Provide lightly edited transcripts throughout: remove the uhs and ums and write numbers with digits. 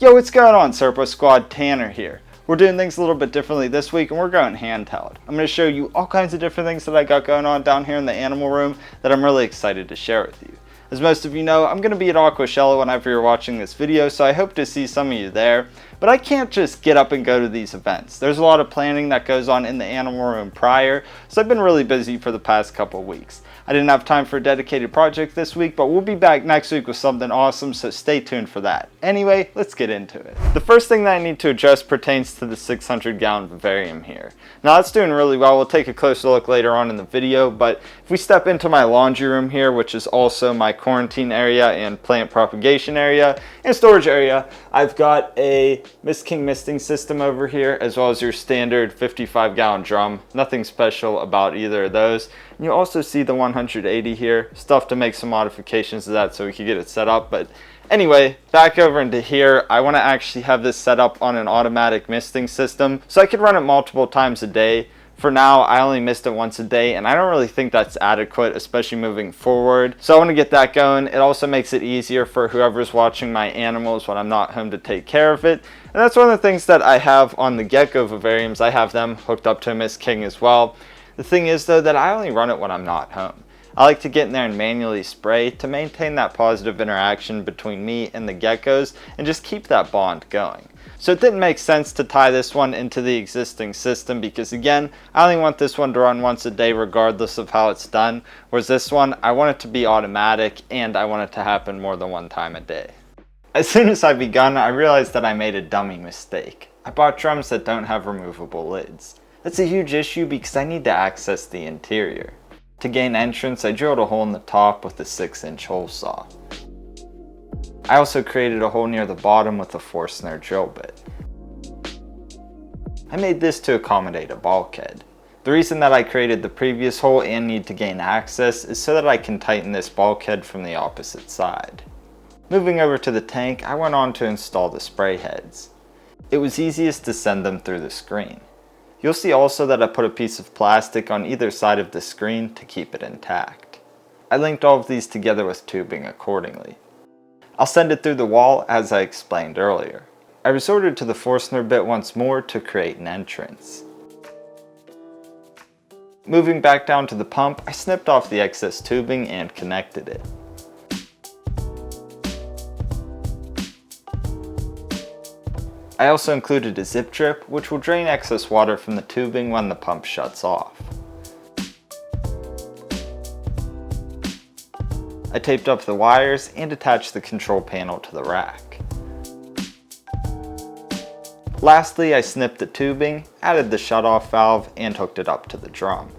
Yo, what's going on, Serpa Squad? Tanner here. We're doing things a little bit differently this week and we're going handheld. I'm going to show you all kinds of different things that I got going on down here in the animal room that I'm really excited to share with you. As most of you know, I'm going to be at Aquashella whenever you're watching this video, so I hope to see some of you there. But I can't just get up and go to these events. There's a lot of planning that goes on in the animal room prior, so I've been really busy for the past couple weeks. I didn't have time for a dedicated project this week, but we'll be back next week with something awesome, so stay tuned for that. Anyway, let's get into it. The first thing that I need to address pertains to the 600-gallon vivarium here. Now that's doing really well. We'll take a closer look later on in the video, but if we step into my laundry room here, which is also my quarantine area and plant propagation area and storage area, I've got a Mist King misting system over here, as well as your standard 55-gallon drum. Nothing special about either of those. And you also see the 180 here, stuff to make some modifications to that so we can get it set up. But anyway, back over into here, I want to actually have this set up on an automatic misting system so I could run it multiple times a day. For now, I only mist it once a day, and I don't really think that's adequate, especially moving forward. So I want to get that going. It also makes it easier for whoever's watching my animals when I'm not home to take care of it. And that's one of the things that I have on the gecko vivariums. I have them hooked up to a Mist King as well. The thing is, though, that I only run it when I'm not home. I like to get in there and manually spray to maintain that positive interaction between me and the geckos and just keep that bond going. So it didn't make sense to tie this one into the existing system because, again, I only want this one to run once a day regardless of how it's done, whereas this one, I want it to be automatic and I want it to happen more than one time a day. As soon as I begun, I realized that I made a dummy mistake. I bought drums that don't have removable lids. That's a huge issue because I need to access the interior. To gain entrance, I drilled a hole in the top with a 6-inch hole saw. I also created a hole near the bottom with a 4-snare drill bit. I made this to accommodate a bulkhead. The reason that I created the previous hole and need to gain access is so that I can tighten this bulkhead from the opposite side. Moving over to the tank, I went on to install the spray heads. It was easiest to send them through the screen. You'll see also that I put a piece of plastic on either side of the screen to keep it intact. I linked all of these together with tubing accordingly. I'll send it through the wall as I explained earlier. I resorted to the 4-snare bit once more to create an entrance. Moving back down to the pump, I snipped off the excess tubing and connected it. I also included a zip drip, which will drain excess water from the tubing when the pump shuts off. I taped up the wires and attached the control panel to the rack. Lastly, I snipped the tubing, added the shutoff valve, and hooked it up to the drum.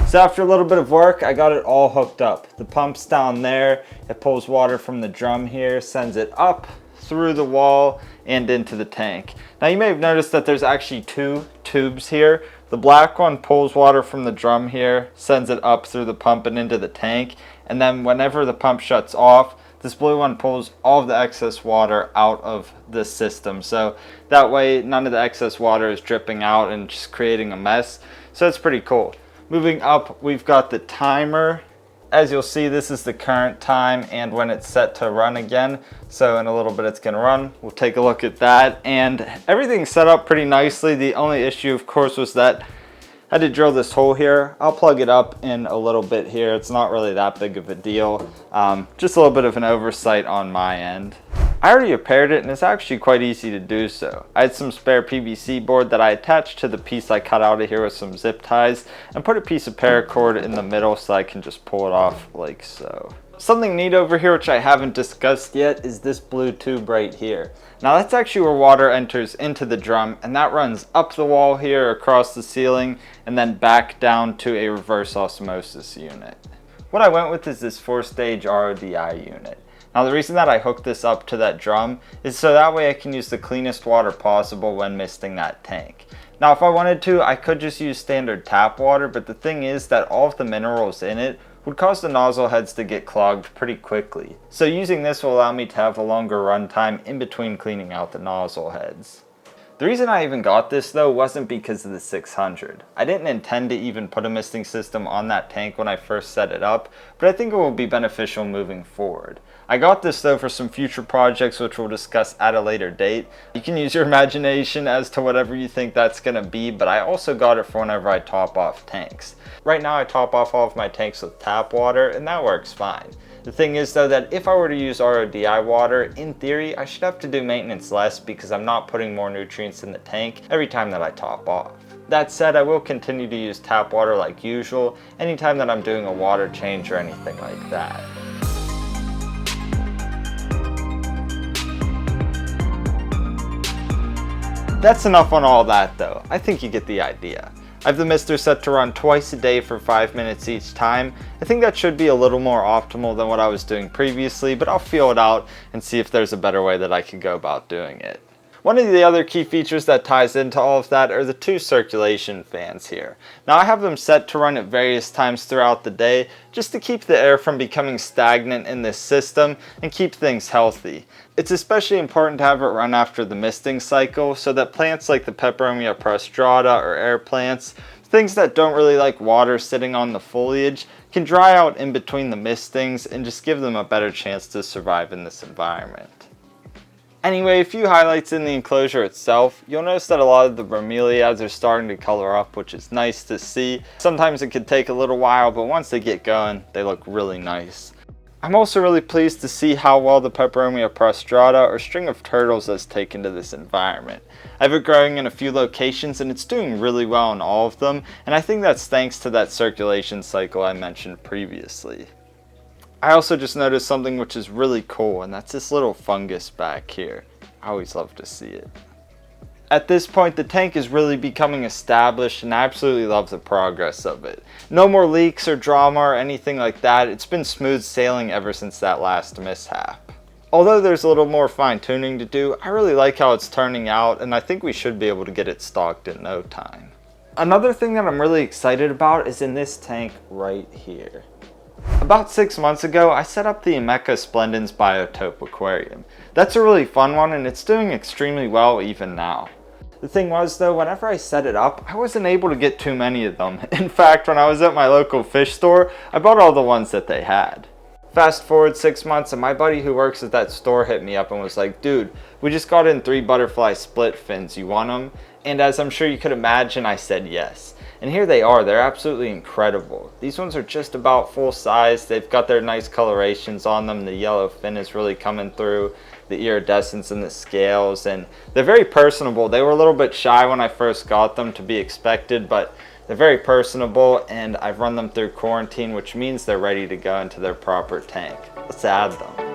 So after a little bit of work, I got it all hooked up. The pump's down there, it pulls water from the drum here, sends it up, through the wall, and into the tank. Now you may have noticed that there's actually 2 tubes here. The black one pulls water from the drum here, sends it up through the pump and into the tank, and then whenever the pump shuts off, this blue one pulls all of the excess water out of the system. So that way none of the excess water is dripping out and just creating a mess. So it's pretty cool. Moving up, we've got the timer. As you'll see, this is the current time and when it's set to run again. So in a little bit it's gonna run. We'll take a look at that, and everything's set up pretty nicely. The only issue, of course, was that I had to drill this hole here. I'll plug it up in a little bit here. It's not really that big of a deal. Just a little bit of an oversight on my end. I already repaired it and it's actually quite easy to do so. I had some spare PVC board that I attached to the piece I cut out of here with some zip ties and put a piece of paracord in the middle so I can just pull it off like so. Something neat over here which I haven't discussed yet is this blue tube right here. Now that's actually where water enters into the drum, and that runs up the wall here across the ceiling and then back down to a reverse osmosis unit. What I went with is this 4-stage RODI unit. Now the reason that I hooked this up to that drum is so that way I can use the cleanest water possible when misting that tank. Now if I wanted to, I could just use standard tap water, but the thing is that all of the minerals in it would cause the nozzle heads to get clogged pretty quickly. So using this will allow me to have a longer run time in between cleaning out the nozzle heads. The reason I even got this though wasn't because of the 600. I didn't intend to even put a misting system on that tank when I first set it up, but I think it will be beneficial moving forward. I got this though for some future projects which we'll discuss at a later date. You can use your imagination as to whatever you think that's going to be, but I also got it for whenever I top off tanks. Right now I top off all of my tanks with tap water and that works fine. The thing is though that if I were to use RODI water, in theory I should have to do maintenance less because I'm not putting more nutrients in the tank every time that I top off. That said, I will continue to use tap water like usual anytime that I'm doing a water change or anything like that. That's enough on all that though. I think you get the idea. I have the mister set to run twice a day for 5 minutes each time. I think that should be a little more optimal than what I was doing previously, but I'll feel it out and see if there's a better way that I can go about doing it. One of the other key features that ties into all of that are the 2 circulation fans here. Now I have them set to run at various times throughout the day just to keep the air from becoming stagnant in this system and keep things healthy. It's especially important to have it run after the misting cycle so that plants like the Peperomia prostrata or air plants, things that don't really like water sitting on the foliage, can dry out in between the mistings and just give them a better chance to survive in this environment. Anyway, a few highlights in the enclosure itself. You'll notice that a lot of the bromeliads are starting to color up, which is nice to see. Sometimes it could take a little while, but once they get going, they look really nice. I'm also really pleased to see how well the Peperomia prostrata or string of turtles has taken to this environment. I have it growing in a few locations and it's doing really well in all of them, and I think that's thanks to that circulation cycle I mentioned previously. I also just noticed something which is really cool, and that's this little fungus back here. I always love to see it. At this point, the tank is really becoming established and I absolutely love the progress of it. No more leaks or drama or anything like that. It's been smooth sailing ever since that last mishap. Although there's a little more fine tuning to do, I really like how it's turning out and I think we should be able to get it stocked in no time. Another thing that I'm really excited about is in this tank right here. About 6 months ago, I set up the Mecha Splendens Biotope Aquarium. That's a really fun one and it's doing extremely well even now. The thing was though, whenever I set it up, I wasn't able to get too many of them. In fact, when I was at my local fish store, I bought all the ones that they had. Fast forward 6 months and my buddy who works at that store hit me up and was like, dude, we just got in 3 butterfly split fins, you want them? And as I'm sure you could imagine, I said yes. And here they are, they're absolutely incredible. These ones are just about full size, they've got their nice colorations on them, the yellow fin is really coming through, the iridescence in the scales, and they're very personable. They were a little bit shy when I first got them, to be expected, but they're very personable and I've run them through quarantine, which means they're ready to go into their proper tank. Let's add them.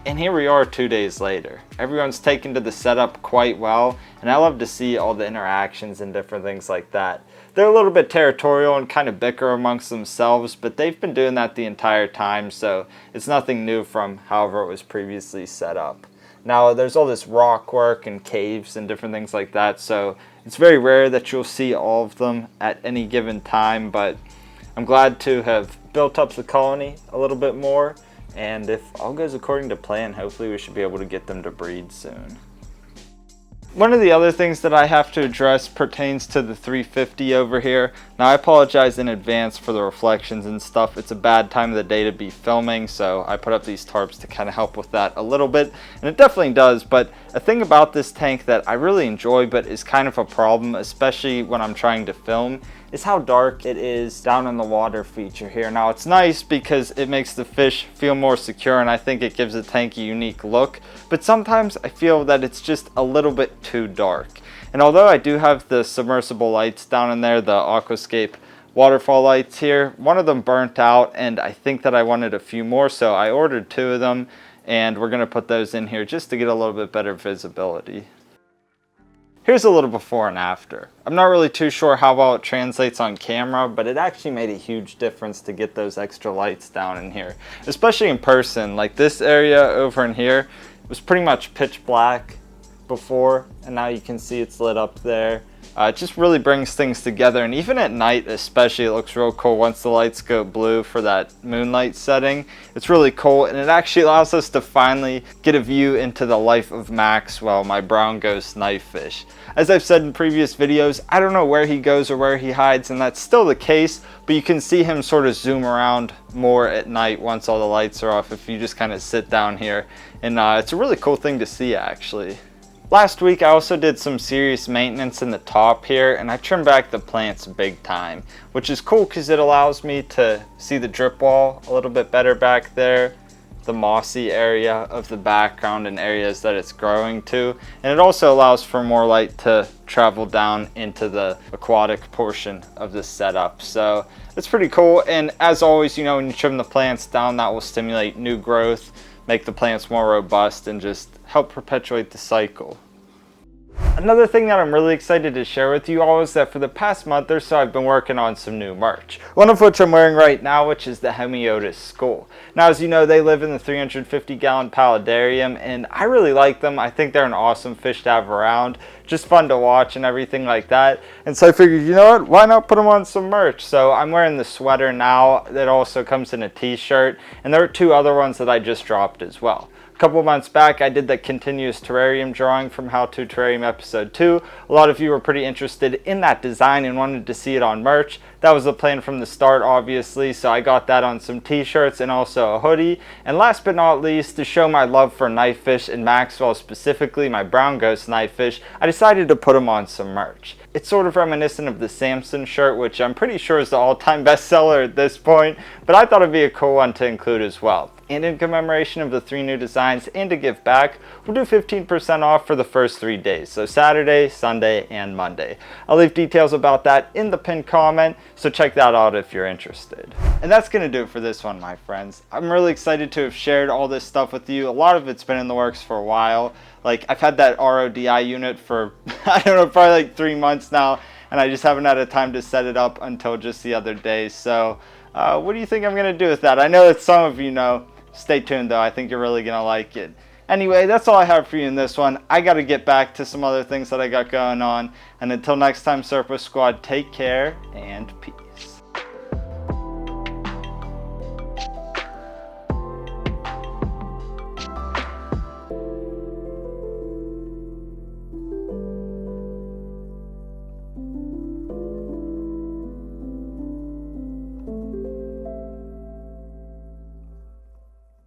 And here we are 2 days later. Everyone's taken to the setup quite well, and I love to see all the interactions and different things like that. They're a little bit territorial and kind of bicker amongst themselves, but they've been doing that the entire time, so it's nothing new from however it was previously set up. Now there's all this rock work and caves and different things like that, so it's very rare that you'll see all of them at any given time, but I'm glad to have built up the colony a little bit more. And if all goes according to plan, hopefully we should be able to get them to breed soon. One of the other things that I have to address pertains to the 350 over here. Now I apologize in advance for the reflections and stuff. It's a bad time of the day to be filming, so I put up these tarps to kind of help with that a little bit. And it definitely does, but a thing about this tank that I really enjoy but is kind of a problem, especially when I'm trying to film, is how dark it is down in the water feature here. Now it's nice because it makes the fish feel more secure and I think it gives the tank a unique look, but sometimes I feel that it's just a little bit too dark. And although I do have the submersible lights down in there, the aquascape waterfall lights here, one of them burnt out and I think that I wanted a few more, so I ordered 2 of them and we're gonna put those in here just to get a little bit better visibility. Here's a little before and after. I'm not really too sure how well it translates on camera, but it actually made a huge difference to get those extra lights down in here, especially in person. Like this area over in here was pretty much pitch black before, and now you can see it's lit up there. It just really brings things together, and even at night especially, it looks real cool once the lights go blue for that moonlight setting. It's really cool, and it actually allows us to finally get a view into the life of Maxwell, my brown ghost knifefish. As I've said in previous videos, I don't know where he goes or where he hides, and that's still the case, but you can see him sort of zoom around more at night once all the lights are off if you just kind of sit down here, and it's a really cool thing to see actually. Last week I also did some serious maintenance in the top here, and I trimmed back the plants big time, which is cool because it allows me to see the drip wall a little bit better back there, the mossy area of the background and areas that it's growing to, and it also allows for more light to travel down into the aquatic portion of the setup. So it's pretty cool, and as always, you know, when you trim the plants down, that will stimulate new growth, make the plants more robust, and just help perpetuate the cycle. Another thing that I'm really excited to share with you all is that for the past month or so I've been working on some new merch. One of which I'm wearing right now, which is the Hemiotis skull. Now, as you know, they live in the 350-gallon Paludarium, and I really like them. I think they're an awesome fish to have around. Just fun to watch and everything like that. And so I figured, you know what, why not put them on some merch? So I'm wearing the sweater now that also comes in a t-shirt, and there are two other ones that I just dropped as well. A couple months back, I did the continuous terrarium drawing from How to Terrarium episode 2. A lot of you were pretty interested in that design and wanted to see it on merch. That was the plan from the start, obviously, so I got that on some t-shirts and also a hoodie. And last but not least, to show my love for knifefish and Maxwell specifically, my brown ghost knifefish, I decided to put them on some merch. It's sort of reminiscent of the Samson shirt, which I'm pretty sure is the all-time bestseller at this point, but I thought it'd be a cool one to include as well. And in commemoration of the 3 new designs and to give back, we'll do 15% off for the first 3 days, so Saturday, Sunday, and Monday. I'll leave details about that in the pinned comment, so check that out if you're interested. And that's going to do it for this one, my friends. I'm really excited to have shared all this stuff with you. A lot of it's been in the works for a while. Like, I've had that RODI unit for, I don't know, probably like 3 months now, and I just haven't had a time to set it up until just the other day. So, what do you think I'm going to do with that? I know that some of you know. Stay tuned though, I think you're really going to like it. Anyway, that's all I have for you in this one. I got to get back to some other things that I got going on. And until next time, Serpa Squad, take care and peace.